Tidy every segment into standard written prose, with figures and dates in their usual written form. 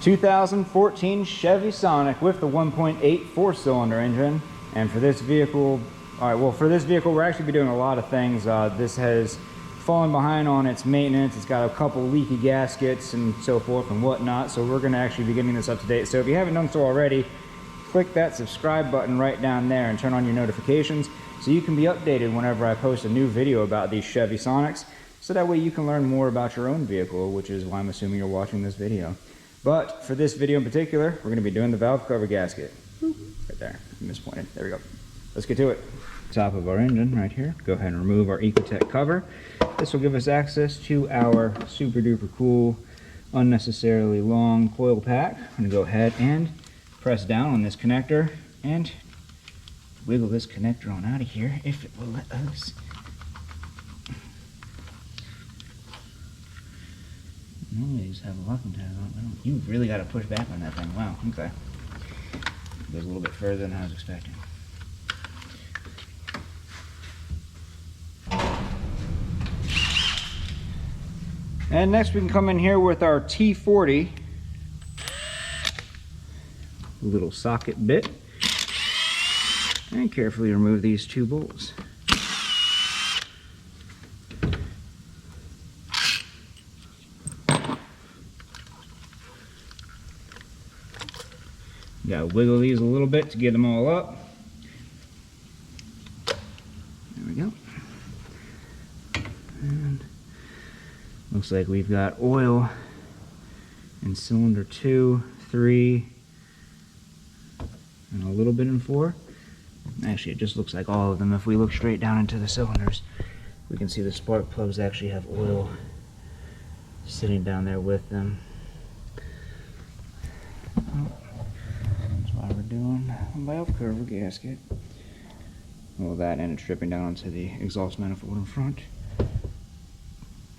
2014 Chevy Sonic with the 1.8 4-cylinder engine. And for this vehicle, for this vehicle we're actually be doing a lot of things. This has fallen behind on its maintenance. It's got a couple leaky gaskets and so forth and whatnot, so we're going to actually be getting this up to date. So if you haven't done so already, click that subscribe button right down there and turn on your notifications so you can be updated whenever I post a new video about these Chevy Sonics, so that way you can learn more about your own vehicle, which is why I'm assuming you're watching this video. But for this video in particular, we're going to be doing the valve cover gasket. Right there, I mispointed. There we go. Let's get to it. Top of our engine right here. Go ahead and remove our ecotec cover. This will give us access to our super duper cool, unnecessarily long coil pack. I'm going to go ahead and press down on this connector and wiggle this connector on out of here if it will let us. Normally these have a locking tab on. You really got to push back on that thing. Wow, okay. Goes a little bit further than I was expecting. And next we can come in here with our T40 little socket bit and carefully remove these two bolts. You gotta wiggle these a little bit to get them all up. There we go. And looks like we've got oil in cylinder 2, 3, and a little bit in 4. Actually, it just looks like all of them. If we look straight down into the cylinders, we can see the spark plugs actually have oil sitting down there with them. That's why we're doing a valve cover gasket. Well, that and it's dripping down onto the exhaust manifold in front,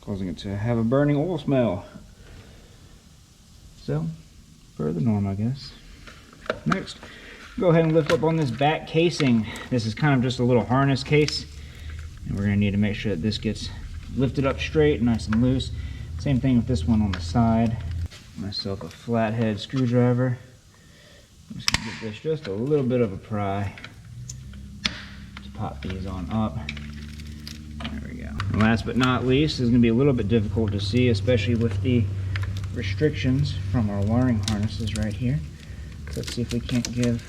causing it to have a burning oil smell. So, per the norm, I guess. Next, go ahead and lift up on this back casing. This is kind of just a little harness case, and we're going to need to make sure that this gets lifted up straight, nice and loose. Same thing with this one on the side. Myself a flathead screwdriver. I'm just going to give this just a little bit of a pry to pop these on up. There we go. And last but not least, this is going to be a little bit difficult to see, especially with the restrictions from our wiring harnesses right here. Let's see if we can't give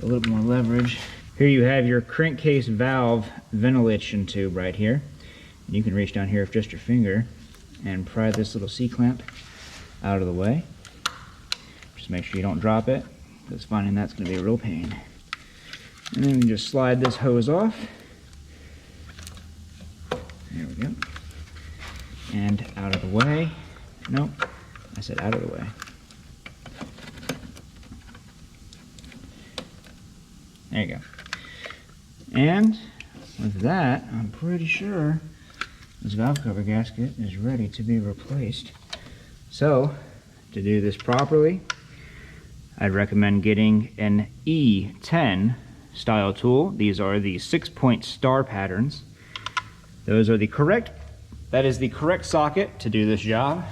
a little bit more leverage. Here you have your crankcase valve ventilation tube right here. And you can reach down here with just your finger and pry this little C-clamp out of the way. Just make sure you don't drop it, because finding that's going to be a real pain. And then we just slide this hose off. There we go. And out of the way. Nope, I said out of the way. There you go. And with that, I'm pretty sure this valve cover gasket is ready to be replaced. So, to do this properly, I'd recommend getting an E10 style tool. These are the 6-point star patterns. Those are the correct, that is the correct socket to do this job.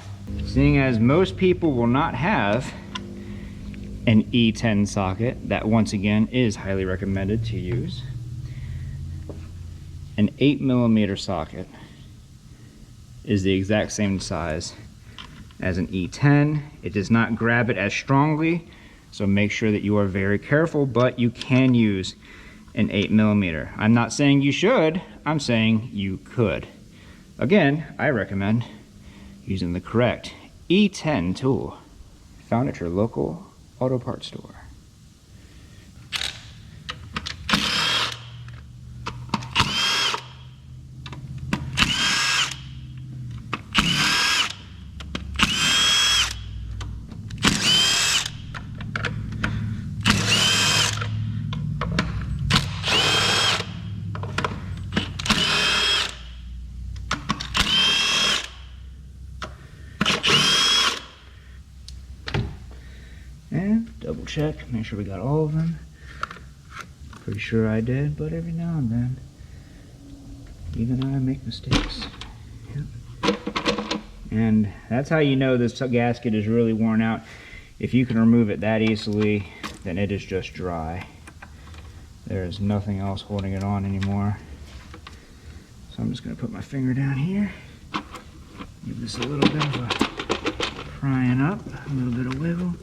Seeing as most people will not have an E10 socket, that once again is highly recommended to use. An 8mm socket is the exact same size as an E10. It does not grab it as strongly, so make sure that you are very careful, but you can use an 8mm. I'm not saying you should, I'm saying you could. Again, I recommend using the correct E10 tool found at your local auto parts store. And double check, make sure we got all of them. Pretty sure I did, but every now and then, even I make mistakes. Yep. And that's how you know this gasket is really worn out. If you can remove it that easily, then it is just dry. There's nothing else holding it on anymore. So I'm just going to put my finger down here. Give this a little bit of a prying up, a little bit of wiggle.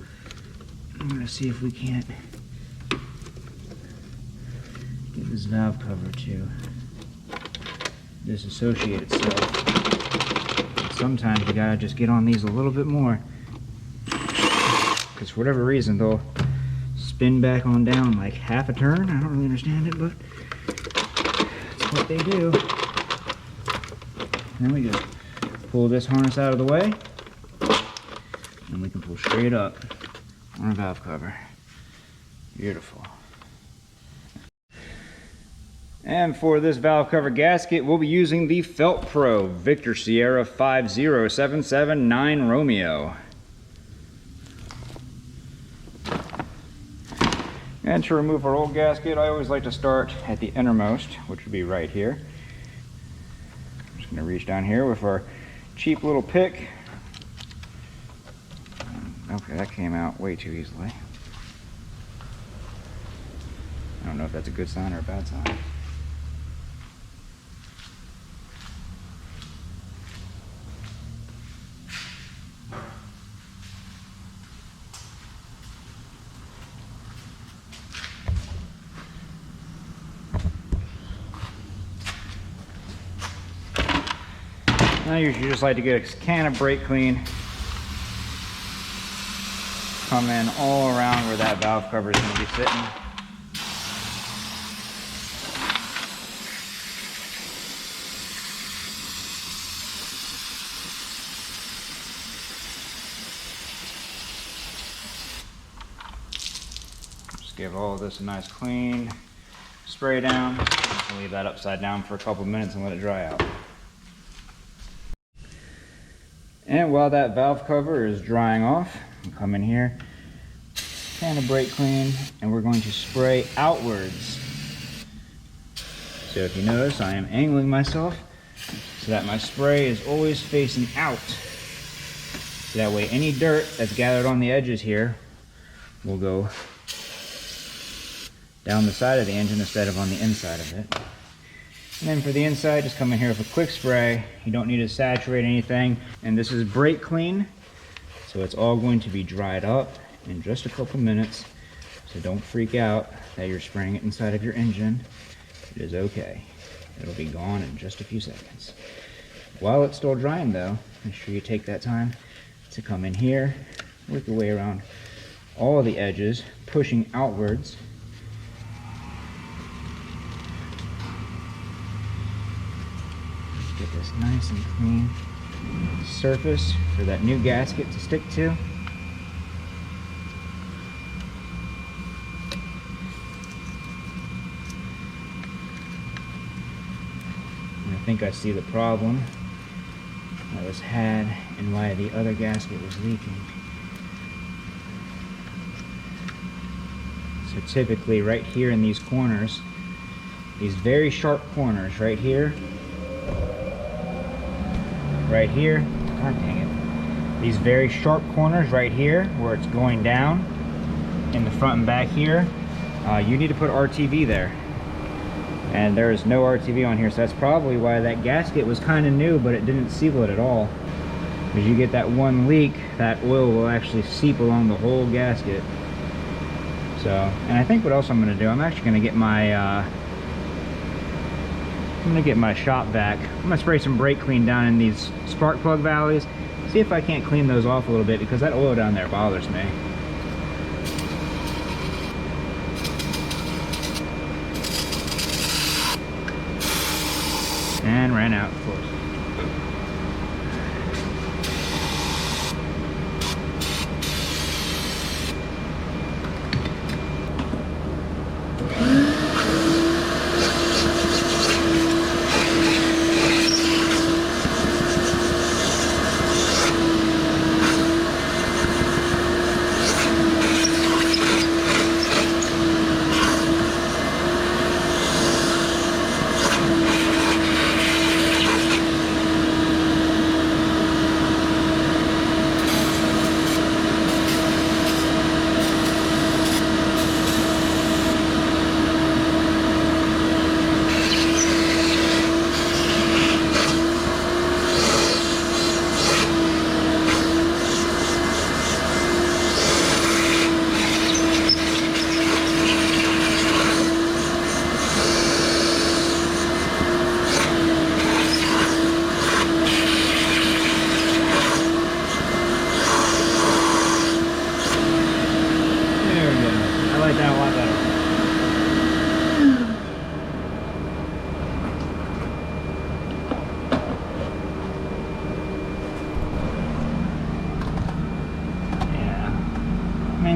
I'm going to see if we can't get this valve cover to disassociate itself. And sometimes you gotta just get on these a little bit more, because for whatever reason they'll spin back on down like half a turn. I don't really understand it, but that's what they do. And then we just pull this harness out of the way, and we can pull straight up on our valve cover. Beautiful. And for this valve cover gasket, we'll be using the Felt Pro Victor Sierra 50779 Romeo. And to remove our old gasket, I always like to start at the innermost, which would be right here. I'm just going to reach down here with our cheap little pick. Okay, that came out way too easily. I don't know if that's a good sign or a bad sign. I usually just like to get a can of brake clean, come in all around where that valve cover is going to be sitting. Just give all of this a nice clean spray down. Just leave that upside down for a couple of minutes and let it dry out. And while that valve cover is drying off, we'll come in here, can of brake clean, and we're going to spray outwards. So if you notice, I am angling myself so that my spray is always facing out. So that way any dirt that's gathered on the edges here will go down the side of the engine instead of on the inside of it. And then for the inside, just come in here with a quick spray. You don't need to saturate anything. And this is brake clean, so it's all going to be dried up in just a couple minutes. So don't freak out that you're spraying it inside of your engine. It is okay. It'll be gone in just a few seconds. While it's still drying though, make sure you take that time to come in here, work your way around all the edges, pushing outwards. Get this nice and clean surface for that new gasket to stick to. And I think I see the problem that was had and why the other gasket was leaking. So typically right here in these corners, these very sharp corners right here, god dang it, these very sharp corners right here where it's going down in the front and back here, you need to put RTV there. And there is no RTV on here, so that's probably why that gasket was kind of new, but it didn't seal it at all. Because you get that one leak, that oil will actually seep along the whole gasket. So, and I think what else I'm going to do, I'm actually going to get my shop vac. I'm going to spray some brake clean down in these spark plug valleys, see if I can't clean those off a little bit, because that oil down there bothers me. And ran out, of course.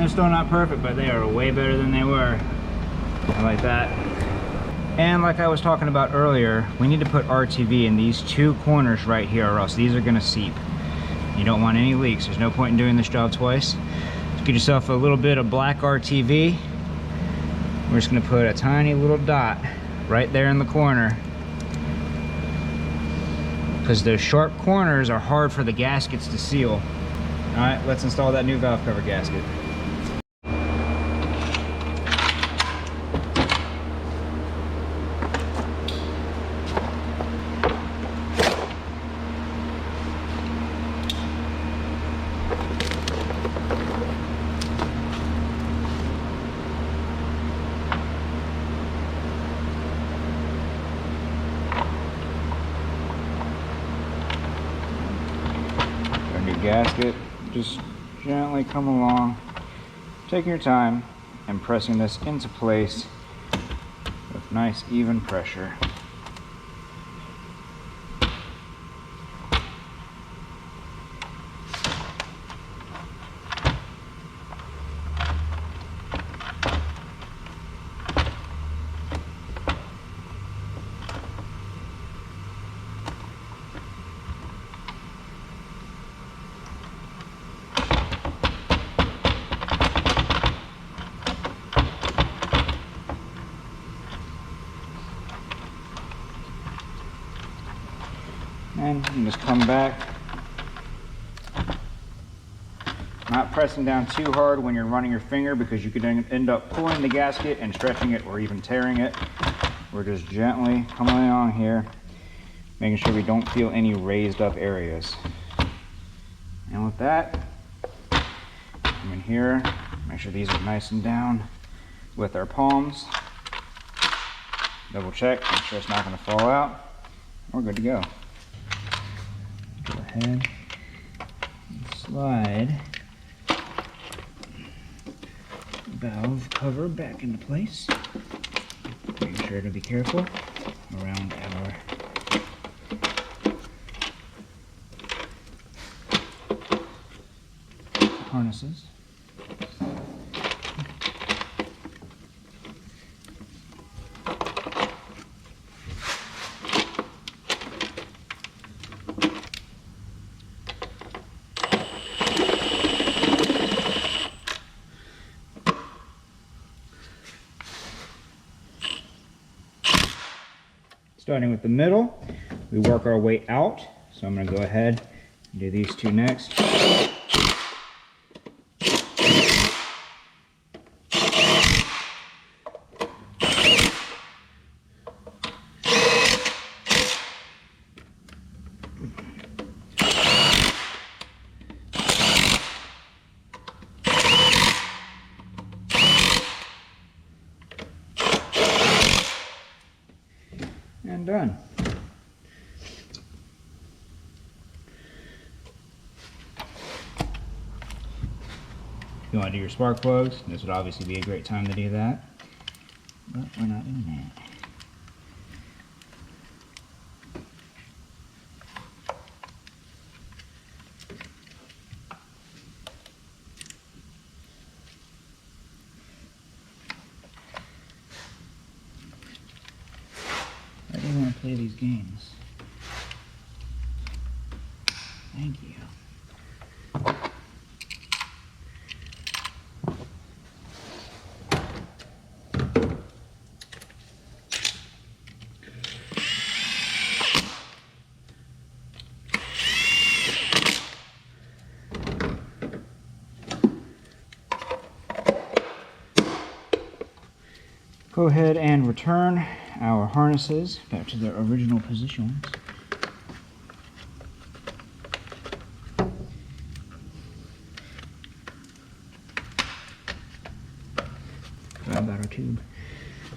they're still not perfect, but they are way better than they were. I like that. And like I was talking about earlier, we need to put RTV in these two corners right here, or else these are gonna seep. You don't want any leaks. There's no point in doing this job twice. Get yourself a little bit of black RTV. We're just gonna put a tiny little dot right there in the corner, because those sharp corners are hard for the gaskets to seal. All right, let's install that new valve cover gasket. Gasket, just gently come along, taking your time and pressing this into place with nice even pressure. And you can just come back, not pressing down too hard when you're running your finger, because you could end up pulling the gasket and stretching it or even tearing it. We're just gently coming along here, making sure we don't feel any raised up areas. And with that, come in here, make sure these are nice and down with our palms. Double check, make sure it's not going to fall out. We're good to go. Go ahead and slide the valve cover back into place. Making sure to be careful around our harnesses. Starting with the middle, we work our way out. So I'm going to go ahead and do these two next. And done. If you want to do your spark plugs, this would obviously be a great time to do that, but we're not doing that. I do want to play these games. Thank you. Go ahead and return our harnesses back to their original positions. Forgot about our tube.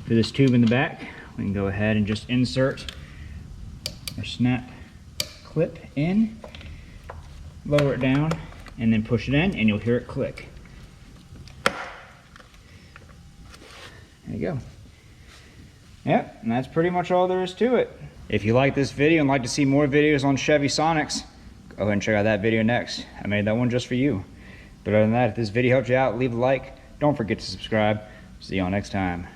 For this tube in the back, we can go ahead and just insert our snap clip in, lower it down, and then push it in, and you'll hear it click. There you go. Yep, and that's pretty much all there is to it. If you like this video and like to see more videos on Chevy Sonics, go ahead and check out that video next. I made that one just for you. But other than that, if this video helped you out, leave a like. Don't forget to subscribe. See y'all next time.